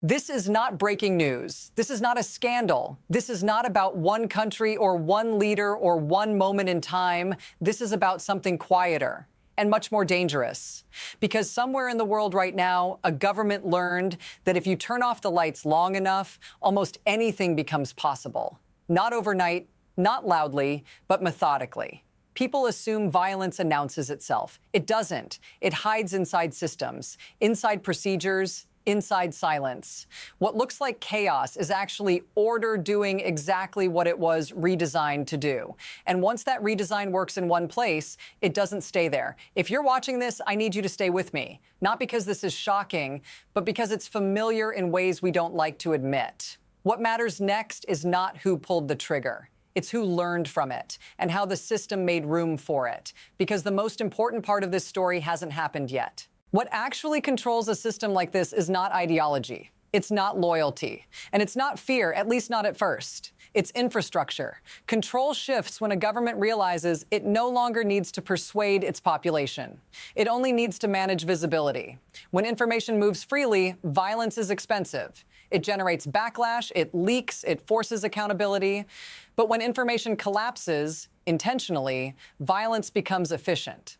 This is not breaking news. This is not a scandal. This is not about one country or one leader or one moment in time. This is about something quieter and much more dangerous. Because somewhere in the world right now, a government learned that if you turn off the lights long enough, almost anything becomes possible. Not overnight, not loudly, but methodically. People assume violence announces itself. It doesn't. It hides inside systems, inside procedures, inside silence. What looks like chaos is actually order doing exactly what it was redesigned to do. And once that redesign works in one place, it doesn't stay there. If you're watching this, I need you to stay with me. Not because this is shocking, but because it's familiar in ways we don't like to admit. What matters next is not who pulled the trigger. It's who learned from it and how the system made room for it. Because the most important part of this story hasn't happened yet. What actually controls a system like this is not ideology. It's not loyalty. And it's not fear, at least not at first. It's infrastructure. Control shifts when a government realizes it no longer needs to persuade its population. It only needs to manage visibility. When information moves freely, violence is expensive. It generates backlash, it leaks, it forces accountability. But when information collapses, intentionally, violence becomes efficient.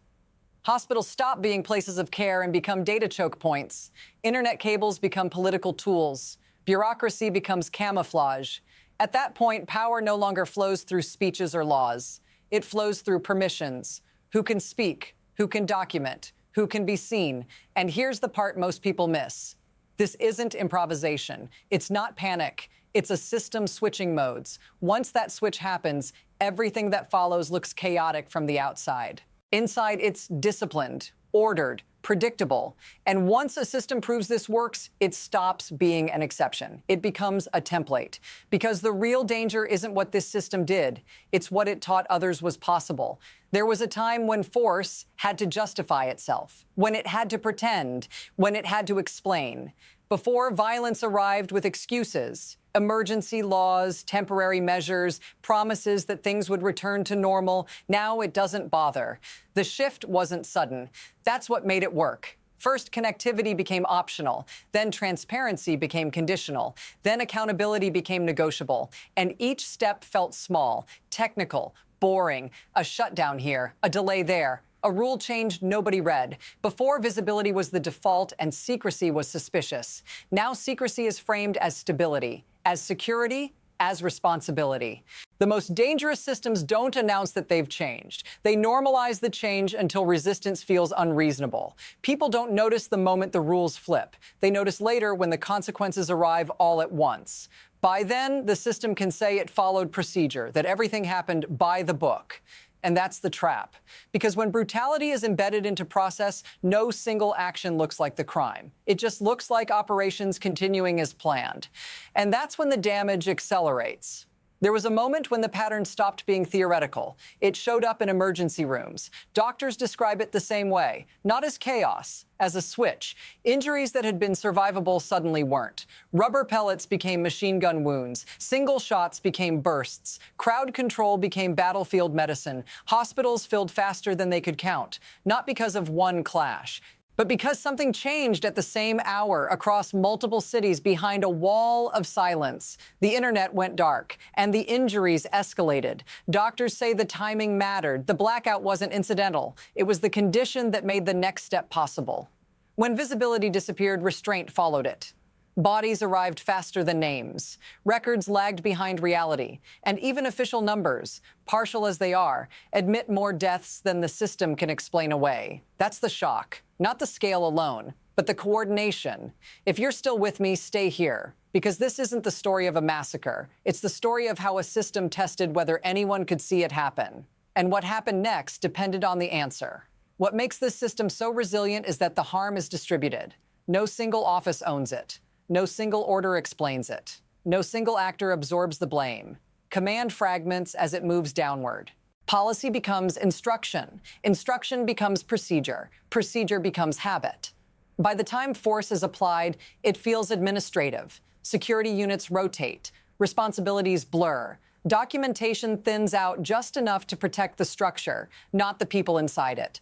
Hospitals stop being places of care and become data choke points. Internet cables become political tools. Bureaucracy becomes camouflage. At that point, power no longer flows through speeches or laws. It flows through permissions. Who can speak? Who can document? Who can be seen? And here's the part most people miss. This isn't improvisation. It's not panic. It's a system switching modes. Once that switch happens, everything that follows looks chaotic from the outside. Inside, it's disciplined, ordered, predictable. And once a system proves this works, it stops being an exception. It becomes a template. Because the real danger isn't what this system did. It's what it taught others was possible. There was a time when force had to justify itself, when it had to pretend, when it had to explain. Before violence arrived with excuses, emergency laws, temporary measures, promises that things would return to normal, now it doesn't bother. The shift wasn't sudden. That's what made it work. First, connectivity became optional. Then transparency became conditional. Then accountability became negotiable. And each step felt small, technical, boring. A shutdown here, a delay there. A rule change nobody read. Before, visibility was the default and secrecy was suspicious. Now secrecy is framed as stability, as security, as responsibility. The most dangerous systems don't announce that they've changed. They normalize the change until resistance feels unreasonable. People don't notice the moment the rules flip. They notice later when the consequences arrive all at once. By then, the system can say it followed procedure, that everything happened by the book. And that's the trap. Because when brutality is embedded into process, no single action looks like the crime. It just looks like operations continuing as planned. And that's when the damage accelerates. There was a moment when the pattern stopped being theoretical. It showed up in emergency rooms. Doctors describe it the same way, not as chaos, as a switch. Injuries that had been survivable suddenly weren't. Rubber pellets became machine gun wounds. Single shots became bursts. Crowd control became battlefield medicine. Hospitals filled faster than they could count, not because of one clash, but because something changed at the same hour across multiple cities behind a wall of silence. The internet went dark, and the injuries escalated. Doctors say the timing mattered. The blackout wasn't incidental. It was the condition that made the next step possible. When visibility disappeared, restraint followed it. Bodies arrived faster than names. Records lagged behind reality. And even official numbers, partial as they are, admit more deaths than the system can explain away. That's the shock. Not the scale alone, but the coordination. If you're still with me, stay here. Because this isn't the story of a massacre. It's the story of how a system tested whether anyone could see it happen. And what happened next depended on the answer. What makes this system so resilient is that the harm is distributed. No single office owns it. No single order explains it. No single actor absorbs the blame. Command fragments as it moves downward. Policy becomes instruction. Instruction becomes procedure. Procedure becomes habit. By the time force is applied, it feels administrative. Security units rotate. Responsibilities blur. Documentation thins out just enough to protect the structure, not the people inside it.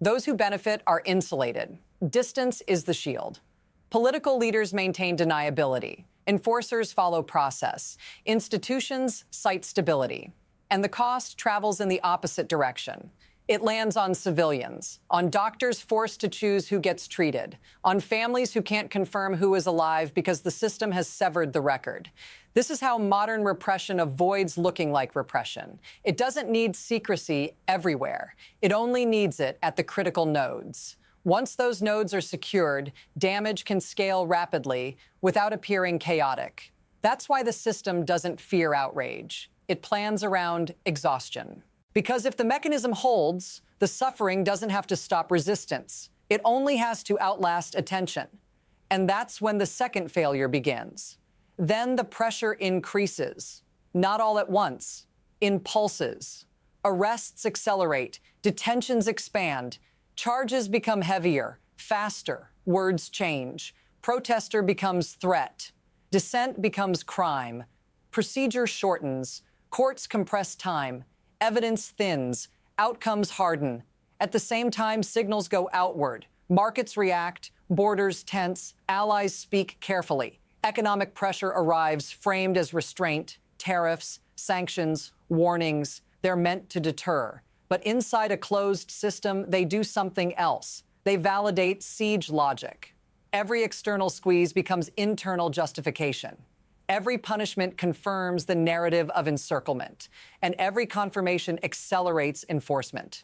Those who benefit are insulated. Distance is the shield. Political leaders maintain deniability. Enforcers follow process. Institutions cite stability. And the cost travels in the opposite direction. It lands on civilians, on doctors forced to choose who gets treated, on families who can't confirm who is alive because the system has severed the record. This is how modern repression avoids looking like repression. It doesn't need secrecy everywhere. It only needs it at the critical nodes. Once those nodes are secured, damage can scale rapidly without appearing chaotic. That's why the system doesn't fear outrage. It plans around exhaustion. Because if the mechanism holds, the suffering doesn't have to stop resistance. It only has to outlast attention. And that's when the second failure begins. Then the pressure increases, not all at once, in pulses. Arrests accelerate, detentions expand, charges become heavier, faster, words change, protester becomes threat, dissent becomes crime, procedure shortens, courts compress time, evidence thins, outcomes harden. At the same time, signals go outward. Markets react, borders tense, allies speak carefully. Economic pressure arrives framed as restraint, tariffs, sanctions, warnings. They're meant to deter. But inside a closed system, they do something else. They validate siege logic. Every external squeeze becomes internal justification. Every punishment confirms the narrative of encirclement, and every confirmation accelerates enforcement.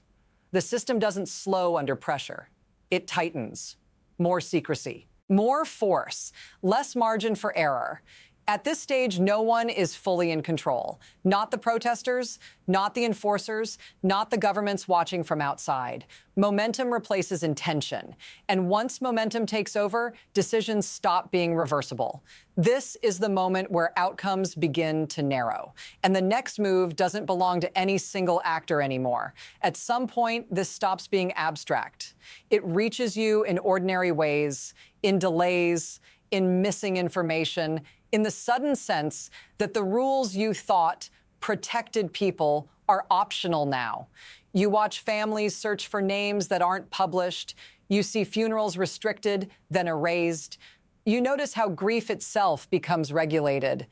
The system doesn't slow under pressure. It tightens. More secrecy, more force, less margin for error. At this stage, no one is fully in control. Not the protesters, not the enforcers, not the governments watching from outside. Momentum replaces intention. And once momentum takes over, decisions stop being reversible. This is the moment where outcomes begin to narrow. And the next move doesn't belong to any single actor anymore. At some point, this stops being abstract. It reaches you in ordinary ways, in delays, in missing information, in the sudden sense that the rules you thought protected people are optional now. You watch families search for names that aren't published. You see funerals restricted, then erased. You notice how grief itself becomes regulated.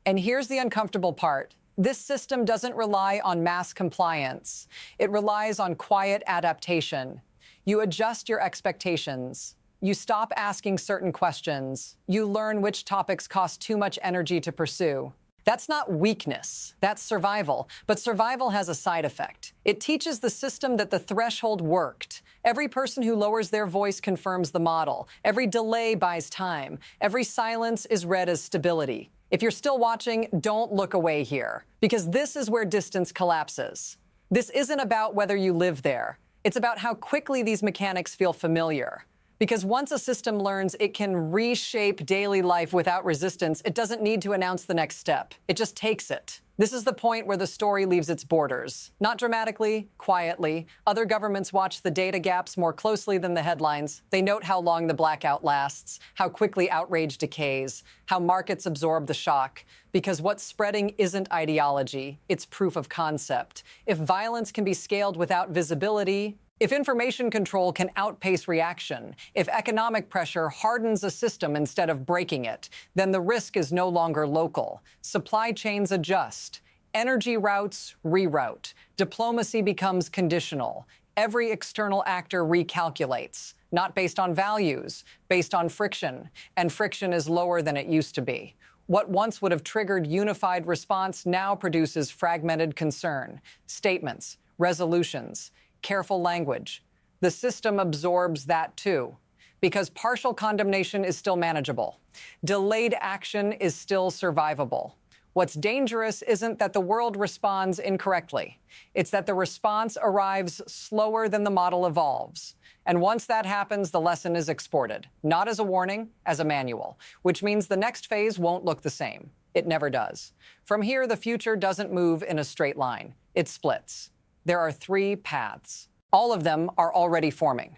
And here's the uncomfortable part. This system doesn't rely on mass compliance. It relies on quiet adaptation. You adjust your expectations. You stop asking certain questions. You learn which topics cost too much energy to pursue. That's not weakness, that's survival. But survival has a side effect. It teaches the system that the threshold worked. Every person who lowers their voice confirms the model. Every delay buys time. Every silence is read as stability. If you're still watching, don't look away here, because this is where distance collapses. This isn't about whether you live there. It's about how quickly these mechanics feel familiar. Because once a system learns it can reshape daily life without resistance, it doesn't need to announce the next step. It just takes it. This is the point where the story leaves its borders. Not dramatically, quietly. Other governments watch the data gaps more closely than the headlines. They note how long the blackout lasts, how quickly outrage decays, how markets absorb the shock. Because what's spreading isn't ideology, it's proof of concept. If violence can be scaled without visibility, if information control can outpace reaction, if economic pressure hardens a system instead of breaking it, then the risk is no longer local. Supply chains adjust. Energy routes reroute. Diplomacy becomes conditional. Every external actor recalculates, not based on values, based on friction. And friction is lower than it used to be. What once would have triggered unified response now produces fragmented concern, statements, resolutions, careful language. The system absorbs that too, because partial condemnation is still manageable. Delayed action is still survivable. What's dangerous isn't that the world responds incorrectly. It's that the response arrives slower than the model evolves. And once that happens, the lesson is exported, not as a warning, as a manual, which means the next phase won't look the same. It never does. From here, the future doesn't move in a straight line. It splits. There are 3 paths. All of them are already forming.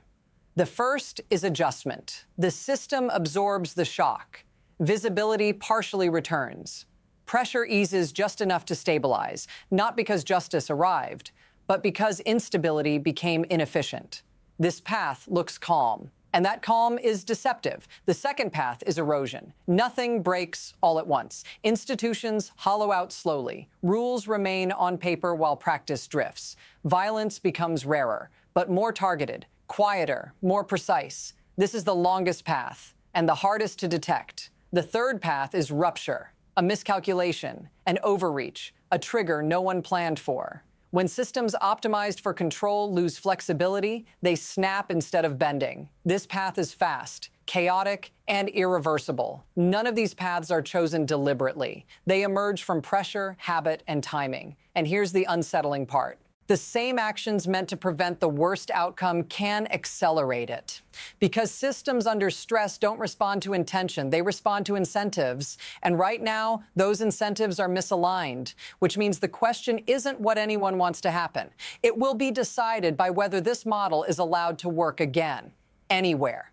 The first is adjustment. The system absorbs the shock. Visibility partially returns. Pressure eases just enough to stabilize, not because justice arrived, but because instability became inefficient. This path looks calm. And that calm is deceptive. The second path is erosion. Nothing breaks all at once. Institutions hollow out slowly. Rules remain on paper while practice drifts. Violence becomes rarer, but more targeted, quieter, more precise. This is the longest path and the hardest to detect. The third path is rupture, a miscalculation, an overreach, a trigger no one planned for. When systems optimized for control lose flexibility, they snap instead of bending. This path is fast, chaotic, and irreversible. None of these paths are chosen deliberately. They emerge from pressure, habit, and timing. And here's the unsettling part. The same actions meant to prevent the worst outcome can accelerate it. Because systems under stress don't respond to intention, they respond to incentives. And right now, those incentives are misaligned, which means the question isn't what anyone wants to happen. It will be decided by whether this model is allowed to work again, anywhere.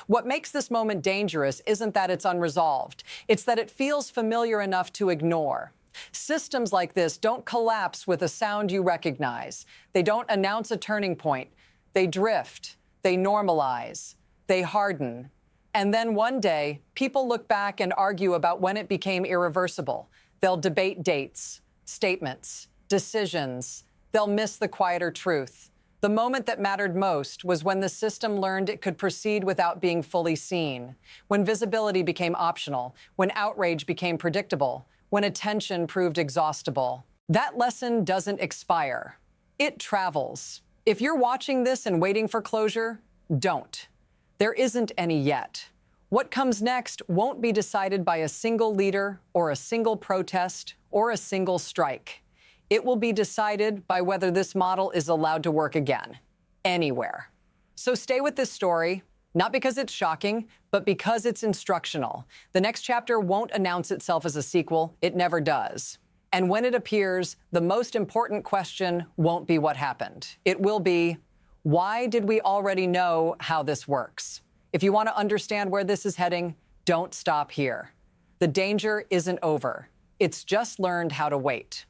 What makes this moment dangerous isn't that it's unresolved. It's that it feels familiar enough to ignore. Systems like this don't collapse with a sound you recognize. They don't announce a turning point. They drift. They normalize. They harden. And then one day, people look back and argue about when it became irreversible. They'll debate dates, statements, decisions. They'll miss the quieter truth. The moment that mattered most was when the system learned it could proceed without being fully seen, when visibility became optional, when outrage became predictable, when attention proved exhaustible. That lesson doesn't expire. It travels. If you're watching this and waiting for closure, don't. There isn't any yet. What comes next won't be decided by a single leader or a single protest or a single strike. It will be decided by whether this model is allowed to work again, anywhere. So stay with this story. Not because it's shocking, but because it's instructional. The next chapter won't announce itself as a sequel. It never does. And when it appears, the most important question won't be what happened. It will be, why did we already know how this works? If you want to understand where this is heading, don't stop here. The danger isn't over. It's just learned how to wait.